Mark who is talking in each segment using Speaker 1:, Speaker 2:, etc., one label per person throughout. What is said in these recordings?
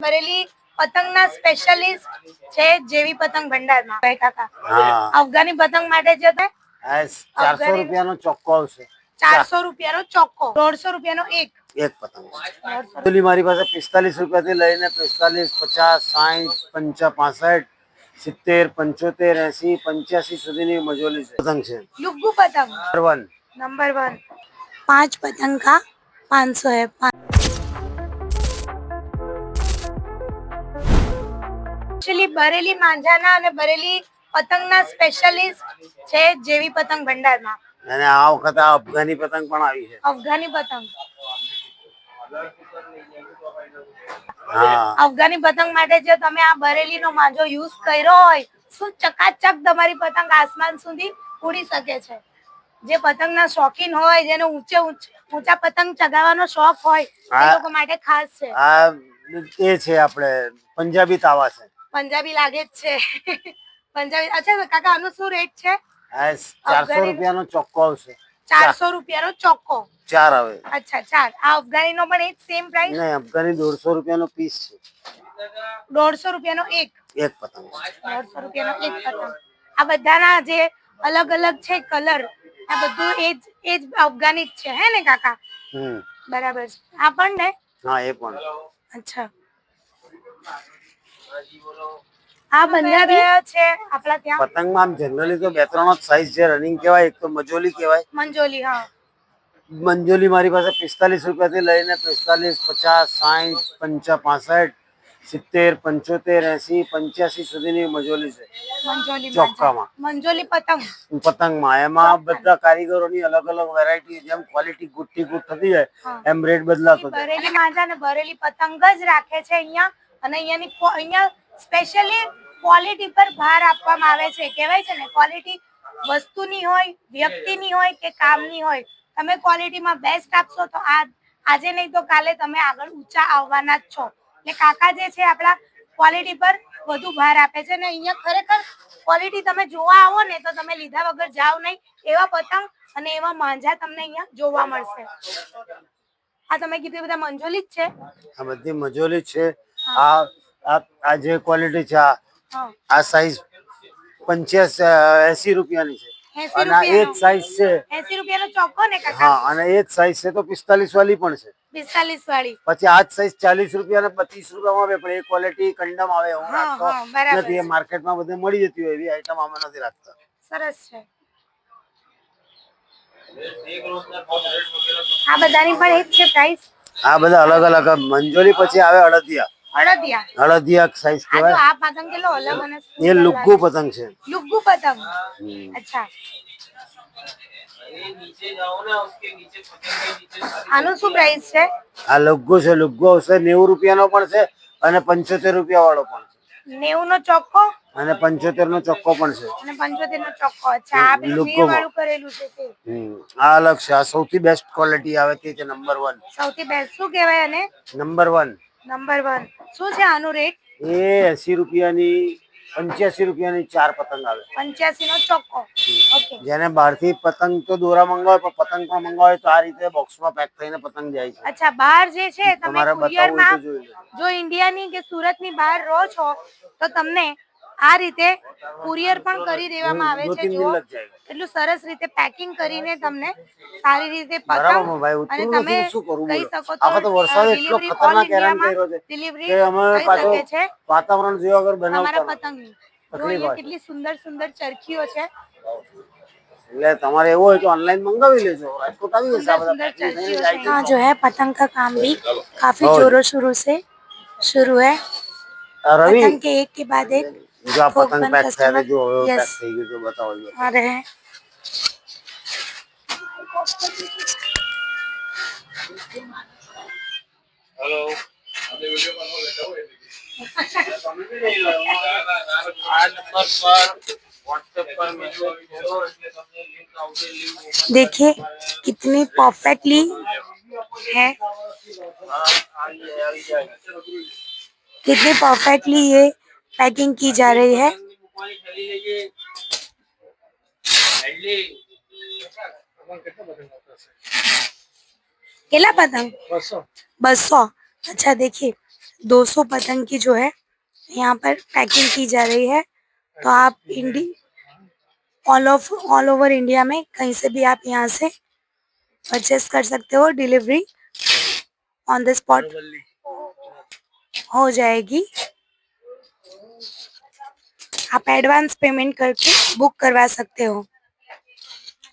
Speaker 1: Bareilly પતંગના specialist છે જેવી પતંગ ભંડારમાં ભાઈ કાકા અફઘાની પતંગ માટે છે તે
Speaker 2: 400 રૂપિયાનો ચોક્કો આવશે
Speaker 1: 400 રૂપિયાનો ચોક્કો 150 રૂપિયાનો એક
Speaker 2: પતંગ છે મારી પાસે 45 રૂપિયાથી લઈને 45 50 60 65 65 70 80 85 સુધીની મજોલી છે પતંગ છે
Speaker 1: લુગ્ગુ પતંગ नंबर 1 5 पतंग का 500 है एक्चुअली बरेली માંજાના અને બરેલી પતંગના સ્પેશિયાલિસ્ટ છે જેવી પતંગ ભંડારમાં
Speaker 2: અને આ વખતે અફઘાની પતંગ પણ આવી છે
Speaker 1: અફઘાની પતંગ
Speaker 2: હા
Speaker 1: અફઘાની પતંગ માટે જો તમે આ બરેલીનો માંજો યુઝ કર્યો હોય શું ચકાચક તમારી પતંગ આસમાન સુધી ઉડી શકે છે જે પતંગના શોખીન હોય જેને ઊંચા પતંગ ચગાવવાનો શોખ હોય એ લોકો માટે ખાસ છે
Speaker 2: આ એ છે આપણે પંજાબી તાવા છે
Speaker 1: પંજાબી લાગે જ છે પંજાબી અચ્છા કાકા આનો શું રેટ છે
Speaker 2: 400 રૂપિયાનો ચોક્કો આવશે
Speaker 1: 400 રૂપિયાનો ચોક્કો
Speaker 2: 4 આવે
Speaker 1: અચ્છા 4 આ અફઘાનીનો પણ એ સેમ પ્રાઇસ
Speaker 2: નહીં અફઘાની 150 રૂપિયાનો પીસ છે
Speaker 1: 150 રૂપિયાનો એક
Speaker 2: પતંગ
Speaker 1: 150 રૂપિયાનો એક પતંગ આ બધાના જે અલગ અલગ છે કલર આ બધું એ જ અફઘાની જ છે હે ને કાકા બરાબર છે આ પણ ને
Speaker 2: હા એ પણ
Speaker 1: અચ્છા આ પંજાબી છે આપણા ત્યાં
Speaker 2: પતંગમાં આમ જનરલી તો બે ત્રણ જ સાઈઝ છે રનિંગ કહેવાય એક તો મજોલી કહેવાય
Speaker 1: મંજોલી હા
Speaker 2: મંજોલી મારી પાસે 45 રૂપિયાથી લઈને 45 50 60 65 70 75 80 સુધીની મજોલી છે
Speaker 1: મંજોલી
Speaker 2: ચોક્કામાં
Speaker 1: મંજોલી
Speaker 2: પતંગમાં એમાં બધા કારીગરોની અલગ અલગ વેરાયટી જેમ ક્વોલિટી ગુટ્ટી ગુટ થતી જાય એમ રેટ બદલાતો જાય
Speaker 1: બરેલી માંજા ને બરેલી પતંગ જ રાખે છે અહીંયા અને અહીંયા સ્પેશિયલી ક્વોલિટી પર ભાર આપવામાં આવે છે કહેવાય છે ને ક્વોલિટી વસ્તુની હોય વ્યક્તિની હોય કે કામની હોય તમે ક્વોલિટીમાં બેસ્ટ આપશો તો આજે નહીં તો કાલે તમે આગળ ઊંચા આવવાના જ છો એટલે કાકા જે છે આપણા ક્વોલિટી પર વધુ ભાર આપે છે ને અહીંયા ખરેખર ક્વોલિટી તમે જોવા આવો ને તો તમે લીધા વગર જાવ નહીં એવા પતંગ અને એવા માંજા તમને અહીંયા જોવા મળશે આ તમે કીધું બધા મંજોલી જ છે
Speaker 2: આ બધી મજોલી છે આ જે ક્વોલિટી છે આ સાઈઝ 80 રૂપિયાની છે અને આ એ જ સાઈઝ છે
Speaker 1: 80 રૂપિયાનો ચોક્કો ને કાકા
Speaker 2: હા અને એ જ સાઈઝ છે તો 45 વાળી પણ છે
Speaker 1: 45 વાળી
Speaker 2: પછી આ જ સાઈઝ 40 રૂપિયા અને 25 રૂપિયામાં આવે પણ એ ક્વોલિટી કંડમ આવે હું રાખતો નથી એ માર્કેટમાં બધે મળી જતી હોય એવી આઈટમ આમાં નથી રાખતા
Speaker 1: સરસ છે આ બધાની પણ એક છે પ્રાઇસ
Speaker 2: આ બધા અલગ અલગ મંજોલી પછી આવે અડદિયા સાઈઝ કહેવાય
Speaker 1: આ પતંગ કેટલો અલગ અને
Speaker 2: એ લુગ્ગુ પતંગ છે
Speaker 1: લુગ્ગુ પતંગ અચ્છા આનું શું પ્રાઇસ છે
Speaker 2: આ લુગ્ગુ છે લુગ્ગુ આવશે 90 રૂપિયાનો પણ છે અને 75 રૂપિયા વાળો પણ છે
Speaker 1: 90 નો ચોક્કો
Speaker 2: અને 75 નો ચોક્કો પણ છે
Speaker 1: અને 75 નો ચોક્કો અચ્છા આ પેલું મીર વાળું કરેલું છે તે
Speaker 2: આ અલગ છે આ સૌથી બેસ્ટ ક્વોલિટી આવે તે છે નંબર 1
Speaker 1: સૌથી બેસ્ટ શું કહેવાય અને
Speaker 2: નંબર 1
Speaker 1: શું છે આનું રેટ
Speaker 2: એ 80 રૂપિયાની 85 રૂપિયાની 4 પતંગ આવે
Speaker 1: 85 નો ચોક્કો ઓકે
Speaker 2: જેને બહારથી પતંગ તો દોરા મંગાવે પણ પતંગ પણ મંગાવે તો આ રીતે બોક્સમાં પેક થઈને પતંગ જાય છે
Speaker 1: અચ્છા બહાર જે છે તમે કુરિયરમાં
Speaker 2: જોઈ લો
Speaker 1: જો ઇન્ડિયાની કે સુરતની બહાર રહો છો તો તમને આ રીતે કુરિયર પણ કરી દેવામાં આવે છે જો એટલું સરસ રીતે પેકિંગ કરીને તમને સારી રીતે પતંગ અને તમે કહી શકો
Speaker 2: તો વરસાદ એટલો ખતરનાક હેરાન કર્યો છે
Speaker 1: ડિલિવરી
Speaker 2: કે અમે પાછો વાતાવરણ જોયા વગર બનાવતા
Speaker 1: પતંગની કેટલી સુંદર સુંદર ચરખીઓ છે
Speaker 2: એટલે તમારે એવું હોય તો ऑनलाइन मंगावी लेजो राजकोट આવી જશે આ બધા
Speaker 1: जो है पतंग का काम भी काफी जोरों शोरों से शुरू है
Speaker 2: रवि
Speaker 1: पतंग के एक के बाद एक
Speaker 2: जो आप पतंग पैक करे जो पैक થઈ ગયું તો बताओ
Speaker 1: आ रहे हैं
Speaker 3: हेलो अभी वीडियो बना लेता हूं
Speaker 1: देखिए कितनी परफेक्टली है कितनी परफेक्टली ये पैकिंग की जा रही है केला पतंग 200 अच्छा देखिए 200 पतंग की जो है यहाँ पर पैकिंग की जा रही है। तो आप ऑल ओवर इंडिया में कहीं से भी आप यहाँ से परचेस कर सकते हो। डिलीवरी ऑन द स्पॉट हो जाएगी। आप एडवांस पेमेंट करके बुक करवा सकते हो।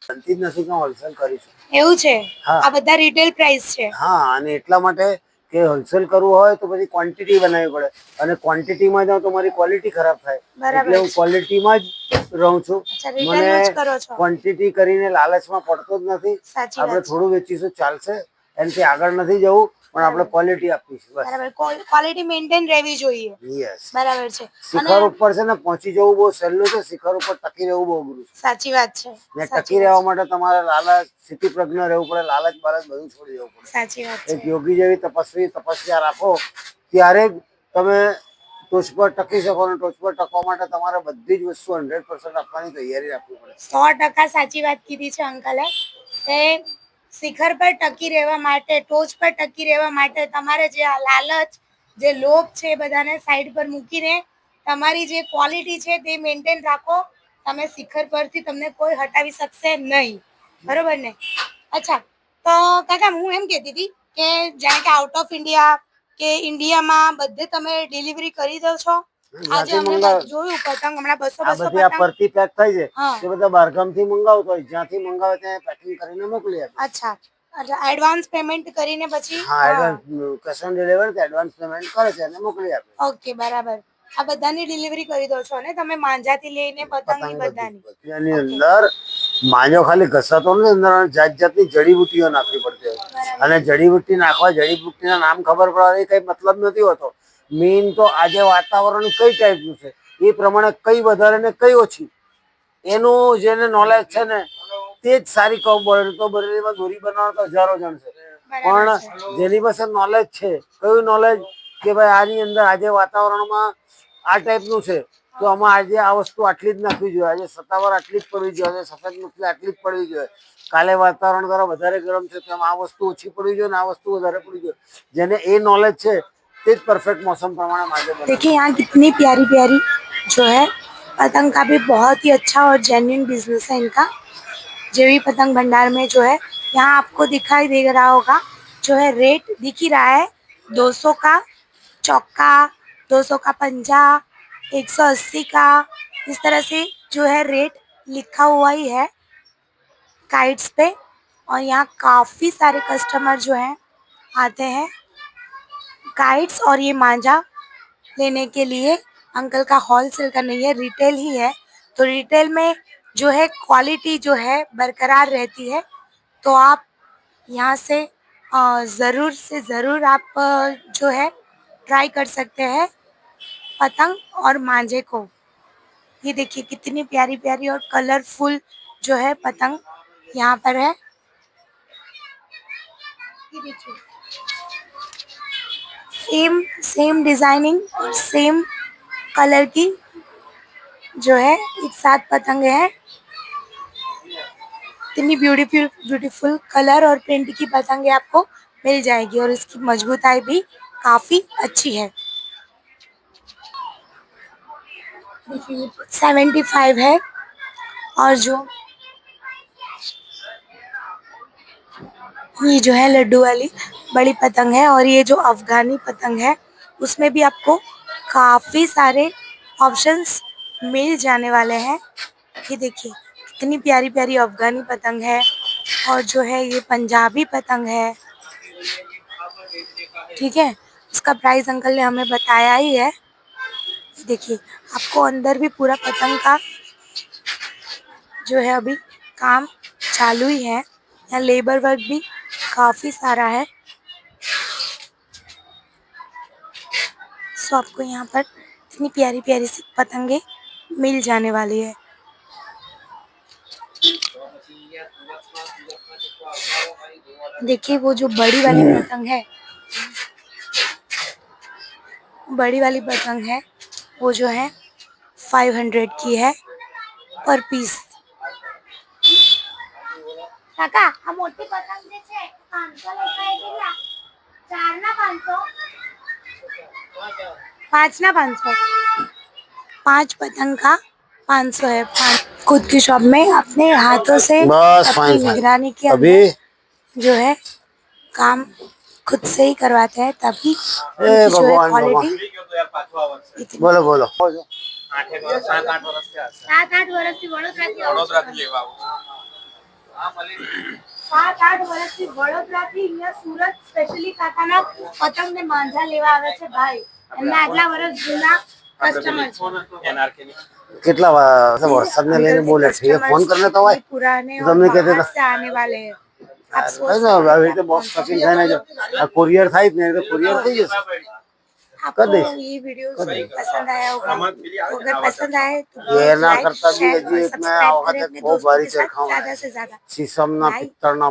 Speaker 2: બનતી જ નથી કે હોલસેલ કરીશું.
Speaker 1: એવું છે?
Speaker 2: હા.
Speaker 1: આ બધા રિટેલ પ્રાઇસ છે?
Speaker 2: હા, અને એટલા માટે કે હોલસેલ કરવું હોય તો પછી ક્વોન્ટિટી બનાવવી પડે, અને ક્વોન્ટિટીમાં જાઉં તો મારી ક્વોલિટી ખરાબ થાય,
Speaker 1: બરાબર
Speaker 2: એટલે હું
Speaker 1: છે.
Speaker 2: ક્વોલિટીમાં જ રહું છું.
Speaker 1: અચ્છા,
Speaker 2: મને
Speaker 1: રિટેલનું જ કરો છો?
Speaker 2: ક્વોન્ટિટી કરીને લાલચમાં પડતો જ નથી.
Speaker 1: સાચી
Speaker 2: આપણે
Speaker 1: વાત છે.
Speaker 2: થોડું વેચીશું ચાલશે, એનાથી આગળ નથી જવું, પણ આપણે ક્વોલિટી આપીશું બસ.
Speaker 1: બરાબર, ક્વોલિટી મેન્ટેન રહેવી જોઈએ.
Speaker 2: યસ.
Speaker 1: બરાબર છે.
Speaker 2: શિખર ઉપર છે ને પહોંચી જવું બહુ સહેલું છે, શિખર ઉપર ટકી રહેવું બહુ અઘરું છે.
Speaker 1: સાચી વાત છે.
Speaker 2: ને
Speaker 1: સાચી
Speaker 2: ટકી
Speaker 1: વાત
Speaker 2: રહેવા
Speaker 1: છે.
Speaker 2: માટે તમારે લાલચ, સ્થિતિપ્રજ્ઞ રહેવું પડે, લાલચ બાલચ બધું છોડી દેવું પડે.
Speaker 1: સાચી વાત
Speaker 2: એક
Speaker 1: છે.
Speaker 2: યોગી જેવી તપસ્યા રાખો, ત્યારે જ તમે ટોચ પર ટકી શકો. અને ટોચ પર ટકવા માટે તમારે બધી જ વસ્તુ 100% આપવાની તૈયારી રાખવી પડે.
Speaker 1: 100% સાચી વાત કીધી છે અંકલે. કે શિખર પર ટકી રહેવા માટે, ટોચ પર ટકી રહેવા માટે તમારે જે આ લાલચ, જે લોભ છે એ બધાને સાઈડ પર મૂકીને તમારી જે ક્વોલિટી છે તે મેન્ટેન રાખો. તમે શિખર પરથી તમને કોઈ હટાવી શકશે નહીં. બરોબર ને? અચ્છા, તો કાકા હું એમ કહેતી હતી કે જાણે કે આઉટ ઓફ ઇન્ડિયા કે ઇન્ડિયામાં બધે તમે ડિલિવરી કરી દો છો? આજે અમે જોયું પતંગ હમણાં 200
Speaker 2: આ બધી આ
Speaker 1: પતંગ.
Speaker 2: પરથી પેક થઈ છે,
Speaker 1: હા.
Speaker 2: તે બધા બહારગામથી મંગાવતો હોય, જ્યાંથી મંગાવે ત્યાં પેકિંગ કરીને મોકલી આપે.
Speaker 1: અચ્છા, એટલે એડવાન્સ પેમેન્ટ કરીને પછી
Speaker 2: હા, advance cash on delivery advance payment કરે છે અને મોકલી આપે.
Speaker 1: ઓકે, બરાબર. આ બધાની ડિલિવરી કરી દો છો ને તમે? માંજાથી લઈને પતંગની બધાની?
Speaker 2: એની અંદર માંજો ખાલી ઘસાતો નથી, અંદર જાત જાતની જડીબુટ્ટીઓ નાખવી પડતી હોય, અને જડીબુટ્ટી નાખવા, જડીબુટ્ટીના નામ ખબર પડવા કઈ મતલબ નથી હોતો. મેઇન તો આજે વાતાવરણ કઈ ટાઈપનું છે એ પ્રમાણે કઈ વધારે ને કઈ ઓછી, એનું જેને નોલેજ છે ને તે જ સારી તો બરેલીમાં દોરી બનાવવા તો હજારો જણ છે, પણ જેની પાસે નોલેજ છે, કયું નોલેજ કે ભાઈ આની અંદર આજે વાતાવરણમાં આ ટાઈપનું છે, તો આમાં આજે આ વસ્તુ આટલી જ નાખવી જોઈએ, આજે સત્તાવાર આટલી જ પડવી જોઈએ, આજે સફેદ મછલી આટલી જ પડવી જોઈએ, કાલે વાતાવરણ જરા વધારે ગરમ છે તો આ વસ્તુ ઓછી પડવી જોઈએ ને આ વસ્તુ વધારે પડવી જોઈએ. જેને એ नॉलेज છે તે જ परफेक्ट मौसम प्रमाणे माजे बनाते।
Speaker 1: देखिए यहाँ कितनी प्यारी प्यारी जो है पतंग का भी बहुत ही अच्छा और जेन्युइन बिजनेस है इनका। जेवी पतंग भंडार में जो है यहाँ आपको दिखाई दे रहा होगा, जो है रेट दिख ही रहा है। 200 का चौका, 200 का पंजा, 180 का, इस तरह से जो है रेट लिखा हुआ ही है काइट्स पे। और यहाँ काफ़ी सारे कस्टमर जो हैं आते हैं काइट्स और ये मांझा लेने के लिए। अंकल का होलसेल का नहीं है, रिटेल ही है, तो रिटेल में जो है क्वालिटी जो है बरकरार रहती है। तो आप यहाँ से ज़रूर से ज़रूर आप जो है ट्राई कर सकते हैं पतंग और मांझे को। ये देखिए कितनी प्यारी प्यारी और कलरफुल जो है पतंग यहाँ पर है। ये देखिए सेम डिजाइनिंग और सेम कलर की जो है एक साथ पतंगे हैं। इतनी ब्यूटीफुल कलर और प्रिंट की पतंगे आपको मिल जाएगी और इसकी मजबूताई भी काफ़ी अच्छी है। 75 है। और जो ये जो है लड्डू वाली बड़ी पतंग है, और ये जो अफगानी पतंग है उसमें भी आपको काफ़ी सारे ऑप्शंस मिल जाने वाले हैं। ये देखिए कितनी प्यारी प्यारी अफगानी पतंग है, और जो है ये पंजाबी पतंग है। ठीक है, उसका प्राइस अंकल ने हमें बताया ही है। देखिए आपको अंदर भी पूरा पतंग का जो है अभी काम चालू ही है। यहाँ लेबर वर्क भी काफ़ी सारा है। सो आपको यहाँ पर इतनी प्यारी प्यारी सी पतंगे मिल जाने वाली है। देखिए वो जो बड़ी वाली पतंग है, बड़ी वाली पतंग है वो जो है 500 की है पर पीस। કાકા આ મોટી પતંગ જે છે 500 લેખાય કેટલા? 4 ના 500? 5 ना 500, 5 पतंग का 500 है। खुद की शॉप में अपने हाथों से
Speaker 2: बस
Speaker 1: अपनी
Speaker 2: फाइन फाइन।
Speaker 1: निगरानी के
Speaker 2: अभी
Speaker 1: अंदर जो है काम खुद से ही करवाते हैं, तभी
Speaker 2: ए
Speaker 1: उनकी जो है
Speaker 2: भगवान भगवान
Speaker 1: क्वालिटी
Speaker 2: બોલો બોલો
Speaker 3: 7-8 વર્ષથી આ
Speaker 1: 7-8 વર્ષથી વડોદરાથી આવું છું.
Speaker 3: વડોદરાથી લેવા આવું છું. હા મળી
Speaker 1: 7-8 વર્ષથી વડોદરાથી અહીંયા સુરત સ્પેશિયલી કાકાના પતંગ ને માંજા લેવા આવે છે ભાઈ. એમના આટલા વર્ષ જૂના કસ્ટમર છે.
Speaker 3: NRK ની
Speaker 2: કેટલા વરસાદને લઈને બહુ લેટ થઈ ગયા. ફોન કરને તો હોય
Speaker 1: पुराने और
Speaker 2: તમને કહેતા
Speaker 1: बाहर से आने वाले हैं. आप सोच
Speaker 2: કઈ ના આવી રીતે બોક્સ પેકિંગ થાય ને જો આ કુરિયર થાય જ ને તો કુરિયર થઈ જશે.
Speaker 1: आपको
Speaker 2: दे।
Speaker 1: ये वीडियो पसंद आया होगा, तो अगर पसंद आए तो
Speaker 2: ये ना
Speaker 1: लाइक,
Speaker 2: करता भी
Speaker 1: शेयर
Speaker 2: हजी
Speaker 1: और
Speaker 2: एक मैं
Speaker 1: सब्सक्राइब
Speaker 2: आ
Speaker 1: करें
Speaker 2: वखતે
Speaker 1: अपने
Speaker 2: બહુ
Speaker 1: दोस्तों
Speaker 2: ભારી
Speaker 1: के साथ
Speaker 2: ચરખાઓ
Speaker 1: ज्यादा से ज्यादा.
Speaker 2: शीशમના
Speaker 1: Bye.
Speaker 2: પિત્તળના